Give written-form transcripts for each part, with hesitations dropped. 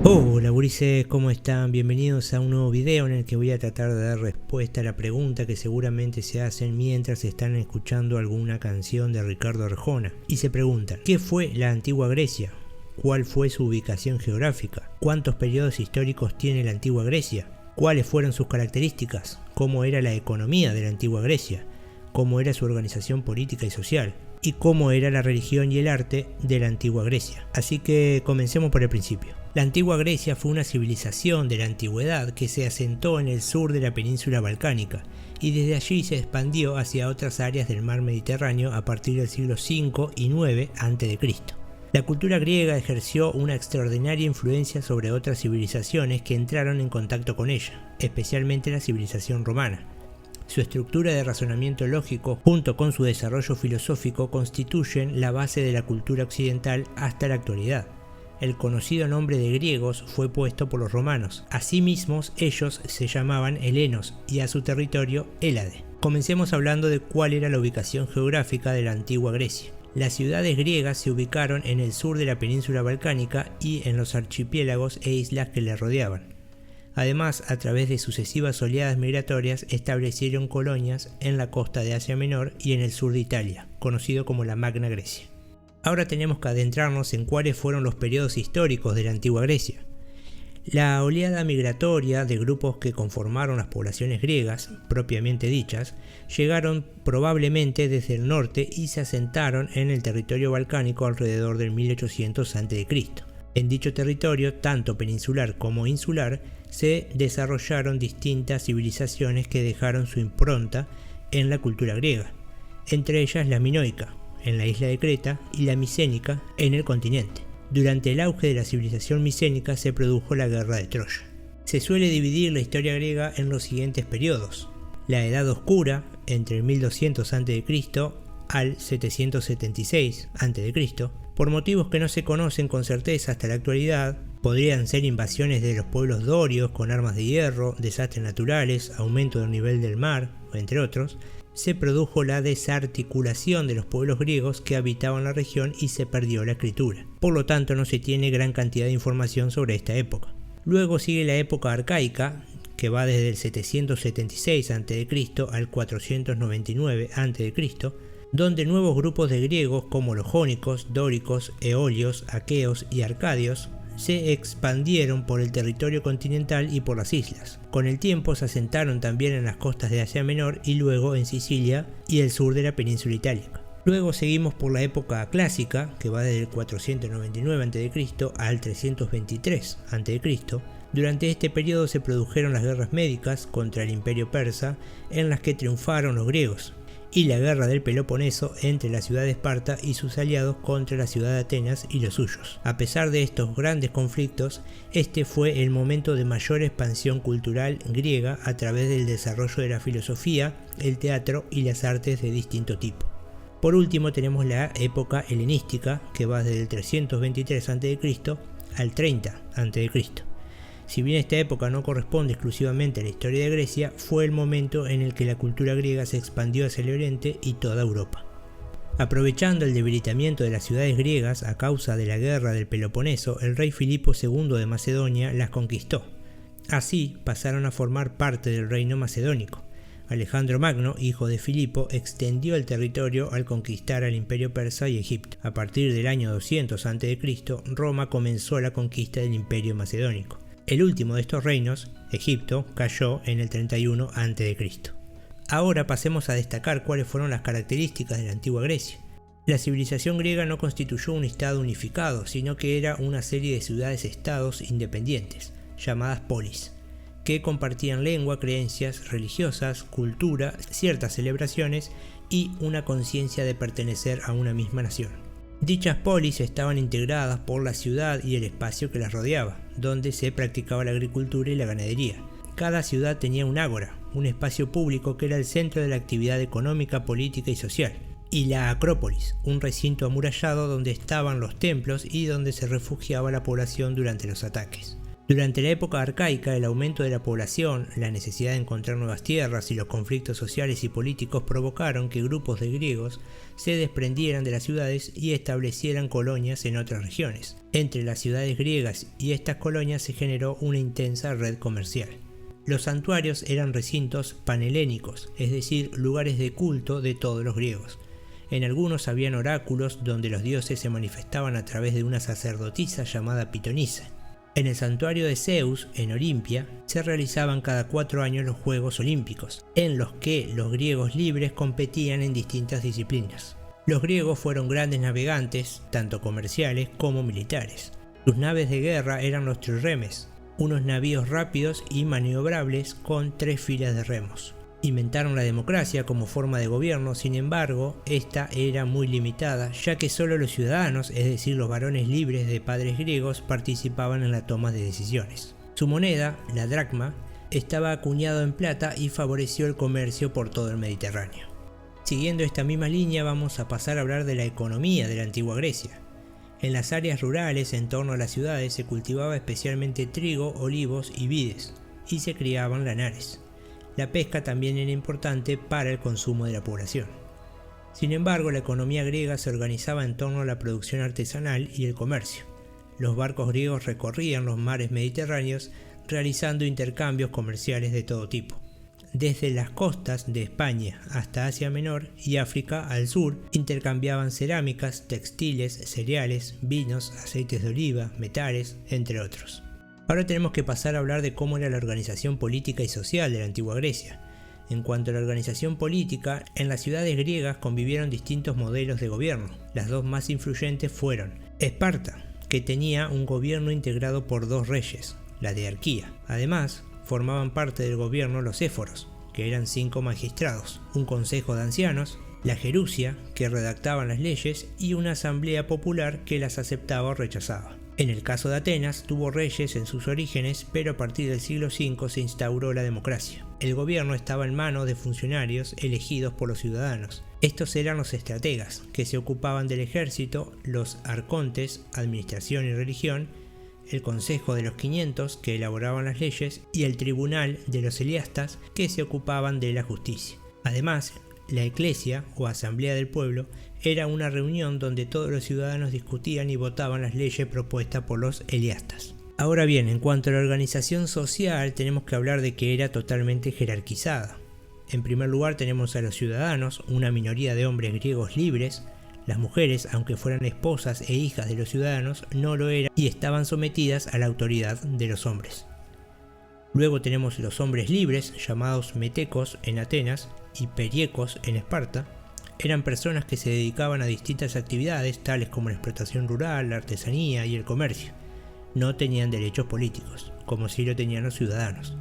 Hola gurises, ¿cómo están? Bienvenidos a un nuevo video en el que voy a tratar de dar respuesta a la pregunta que seguramente se hacen mientras están escuchando alguna canción de Ricardo Arjona. Y se preguntan, ¿qué fue la antigua Grecia? ¿Cuál fue su ubicación geográfica? ¿Cuántos periodos históricos tiene la antigua Grecia? ¿Cuáles fueron sus características? ¿Cómo era la economía de la antigua Grecia? ¿Cómo era su organización política y social? ¿Y cómo era la religión y el arte de la antigua Grecia? Así que comencemos por el principio. La antigua Grecia fue una civilización de la antigüedad que se asentó en el sur de la península balcánica y desde allí se expandió hacia otras áreas del mar Mediterráneo a partir del siglo V y IX a.C. La cultura griega ejerció una extraordinaria influencia sobre otras civilizaciones que entraron en contacto con ella, especialmente la civilización romana. Su estructura de razonamiento lógico, junto con su desarrollo filosófico, constituyen la base de la cultura occidental hasta la actualidad. El conocido nombre de griegos fue puesto por los romanos. Asimismo, ellos se llamaban helenos y a su territorio Hélade. Comencemos hablando de cuál era la ubicación geográfica de la antigua Grecia. Las ciudades griegas se ubicaron en el sur de la península balcánica y en los archipiélagos e islas que le rodeaban. Además, a través de sucesivas oleadas migratorias establecieron colonias en la costa de Asia Menor y en el sur de Italia, conocido como la Magna Grecia. Ahora tenemos que adentrarnos en cuáles fueron los periodos históricos de la antigua Grecia. La oleada migratoria de grupos que conformaron las poblaciones griegas, propiamente dichas, llegaron probablemente desde el norte y se asentaron en el territorio balcánico alrededor del 1800 a.C. En dicho territorio, tanto peninsular como insular, se desarrollaron distintas civilizaciones que dejaron su impronta en la cultura griega, entre ellas la minoica, en la isla de Creta, y la micénica, en el continente. Durante el auge de la civilización micénica se produjo la guerra de Troya. Se suele dividir la historia griega en los siguientes periodos: la Edad Oscura, entre el 1200 a.C. al 776 a.C., por motivos que no se conocen con certeza hasta la actualidad. Podrían ser invasiones de los pueblos dorios con armas de hierro, desastres naturales, aumento del nivel del mar, entre otros. Se produjo la desarticulación de los pueblos griegos que habitaban la región y se perdió la escritura. Por lo tanto, no se tiene gran cantidad de información sobre esta época. Luego sigue la época arcaica, que va desde el 776 a.C. al 499 a.C., donde nuevos grupos de griegos como los jónicos, dóricos, eolios, aqueos y arcadios se expandieron por el territorio continental y por las islas. Con el tiempo se asentaron también en las costas de Asia Menor y luego en Sicilia y el sur de la península itálica. Luego seguimos por la época clásica, que va desde el 499 a.C. al 323 a.C. Durante este periodo se produjeron las guerras médicas contra el imperio persa, en las que triunfaron los griegos, y la guerra del Peloponeso entre la ciudad de Esparta y sus aliados contra la ciudad de Atenas y los suyos. A pesar de estos grandes conflictos, este fue el momento de mayor expansión cultural griega a través del desarrollo de la filosofía, el teatro y las artes de distinto tipo. Por último tenemos la época helenística, que va desde el 323 a.C. al 30 a.C. Si bien esta época no corresponde exclusivamente a la historia de Grecia, fue el momento en el que la cultura griega se expandió hacia el Oriente y toda Europa. Aprovechando el debilitamiento de las ciudades griegas a causa de la guerra del Peloponeso, el rey Filipo II de Macedonia las conquistó. Así pasaron a formar parte del reino macedónico. Alejandro Magno, hijo de Filipo, extendió el territorio al conquistar al imperio persa y Egipto. A partir del año 200 a.C., Roma comenzó la conquista del imperio macedónico. El último de estos reinos, Egipto, cayó en el 31 a.C. Ahora pasemos a destacar cuáles fueron las características de la antigua Grecia. La civilización griega no constituyó un estado unificado, sino que era una serie de ciudades-estados independientes, llamadas polis, que compartían lengua, creencias religiosas, cultura, ciertas celebraciones y una conciencia de pertenecer a una misma nación. Dichas polis estaban integradas por la ciudad y el espacio que las rodeaba, donde se practicaba la agricultura y la ganadería. Cada ciudad tenía un ágora, un espacio público que era el centro de la actividad económica, política y social, y la acrópolis, un recinto amurallado donde estaban los templos y donde se refugiaba la población durante los ataques. Durante la época arcaica, el aumento de la población, la necesidad de encontrar nuevas tierras y los conflictos sociales y políticos provocaron que grupos de griegos se desprendieran de las ciudades y establecieran colonias en otras regiones. Entre las ciudades griegas y estas colonias se generó una intensa red comercial. Los santuarios eran recintos panhelénicos, es decir, lugares de culto de todos los griegos. En algunos habían oráculos donde los dioses se manifestaban a través de una sacerdotisa llamada Pitonisa. En el santuario de Zeus, en Olimpia, se realizaban cada 4 años los Juegos Olímpicos, en los que los griegos libres competían en distintas disciplinas. Los griegos fueron grandes navegantes, tanto comerciales como militares. Sus naves de guerra eran los trirremes, unos navíos rápidos y maniobrables con 3 filas de remos. Inventaron la democracia como forma de gobierno, sin embargo, esta era muy limitada, ya que solo los ciudadanos, es decir, los varones libres de padres griegos, participaban en la toma de decisiones. Su moneda, la dracma, estaba acuñado en plata y favoreció el comercio por todo el Mediterráneo. Siguiendo esta misma línea, vamos a pasar a hablar de la economía de la antigua Grecia. En las áreas rurales en torno a las ciudades se cultivaba especialmente trigo, olivos y vides, y se criaban lanares. La pesca también era importante para el consumo de la población. Sin embargo, la economía griega se organizaba en torno a la producción artesanal y el comercio. Los barcos griegos recorrían los mares mediterráneos realizando intercambios comerciales de todo tipo. Desde las costas de España hasta Asia Menor y África al sur, intercambiaban cerámicas, textiles, cereales, vinos, aceites de oliva, metales, entre otros. Ahora tenemos que pasar a hablar de cómo era la organización política y social de la antigua Grecia. En cuanto a la organización política, en las ciudades griegas convivieron distintos modelos de gobierno. Las dos más influyentes fueron Esparta, que tenía un gobierno integrado por 2 reyes, la diarquía. Además, formaban parte del gobierno los éforos, que eran 5 magistrados, un consejo de ancianos, la gerusia, que redactaban las leyes, y una asamblea popular que las aceptaba o rechazaba. En el caso de Atenas, tuvo reyes en sus orígenes, pero a partir del siglo V se instauró la democracia. El gobierno estaba en manos de funcionarios elegidos por los ciudadanos. Estos eran los estrategas, que se ocupaban del ejército, los arcontes, administración y religión, el consejo de los 500, que elaboraban las leyes, y el tribunal de los eliastas, que se ocupaban de la justicia. Además, la eclesia, o asamblea del pueblo, era una reunión donde todos los ciudadanos discutían y votaban las leyes propuestas por los eliastas. Ahora bien, en cuanto a la organización social, tenemos que hablar de que era totalmente jerarquizada. En primer lugar tenemos a los ciudadanos, una minoría de hombres griegos libres. Las mujeres, aunque fueran esposas e hijas de los ciudadanos, no lo eran y estaban sometidas a la autoridad de los hombres. Luego tenemos los hombres libres, llamados metecos en Atenas y periecos en Esparta. Eran personas que se dedicaban a distintas actividades, tales como la explotación rural, la artesanía y el comercio. No tenían derechos políticos, como sí lo tenían los ciudadanos.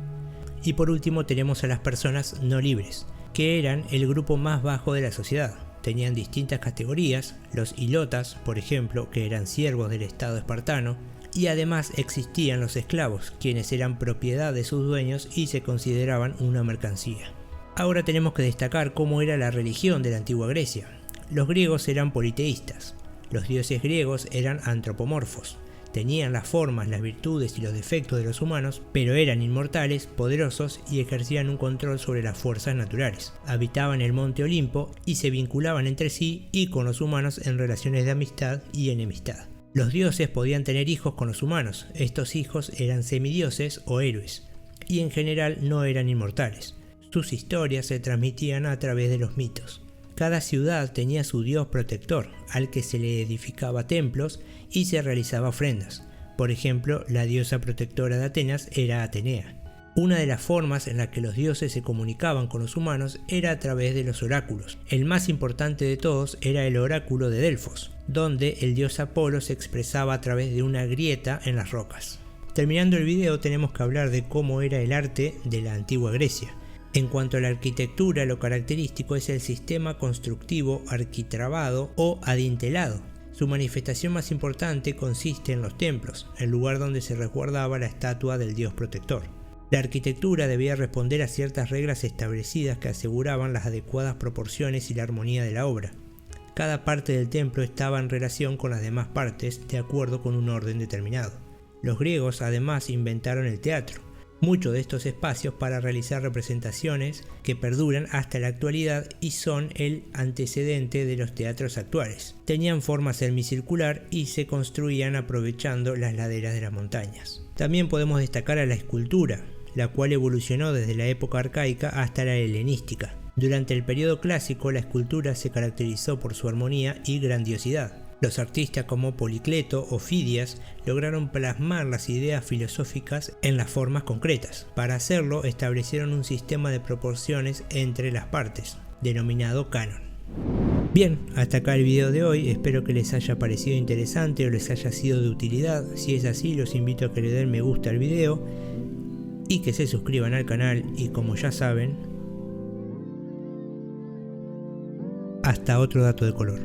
Y por último tenemos a las personas no libres, que eran el grupo más bajo de la sociedad. Tenían distintas categorías, los ilotas, por ejemplo, que eran siervos del estado espartano, y además existían los esclavos, quienes eran propiedad de sus dueños y se consideraban una mercancía. Ahora tenemos que destacar cómo era la religión de la antigua Grecia. Los griegos eran politeístas. Los dioses griegos eran antropomorfos. Tenían las formas, las virtudes y los defectos de los humanos, pero eran inmortales, poderosos y ejercían un control sobre las fuerzas naturales. Habitaban el monte Olimpo y se vinculaban entre sí y con los humanos en relaciones de amistad y enemistad. Los dioses podían tener hijos con los humanos. Estos hijos eran semidioses o héroes, y en general no eran inmortales. Sus historias se transmitían a través de los mitos. Cada ciudad tenía su dios protector, al que se le edificaba templos y se realizaba ofrendas. Por ejemplo, la diosa protectora de Atenas era Atenea. Una de las formas en la que los dioses se comunicaban con los humanos era a través de los oráculos. El más importante de todos era el oráculo de Delfos, donde el dios Apolo se expresaba a través de una grieta en las rocas. Terminando el video tenemos que hablar de cómo era el arte de la antigua Grecia. En cuanto a la arquitectura, lo característico es el sistema constructivo arquitrabado o adintelado. Su manifestación más importante consiste en los templos, el lugar donde se resguardaba la estatua del dios protector. La arquitectura debía responder a ciertas reglas establecidas que aseguraban las adecuadas proporciones y la armonía de la obra. Cada parte del templo estaba en relación con las demás partes de acuerdo con un orden determinado. Los griegos además inventaron el teatro, muchos de estos espacios para realizar representaciones que perduran hasta la actualidad y son el antecedente de los teatros actuales. Tenían forma semicircular y se construían aprovechando las laderas de las montañas. También podemos destacar a la escultura, la cual evolucionó desde la época arcaica hasta la helenística. Durante el periodo clásico, la escultura se caracterizó por su armonía y grandiosidad. Los artistas como Policleto o Fidias lograron plasmar las ideas filosóficas en las formas concretas. Para hacerlo, establecieron un sistema de proporciones entre las partes, denominado canon. Bien, hasta acá el video de hoy, espero que les haya parecido interesante o les haya sido de utilidad. Si es así, los invito a que le den me gusta al video y que se suscriban al canal, y como ya saben, hasta otro dato de color.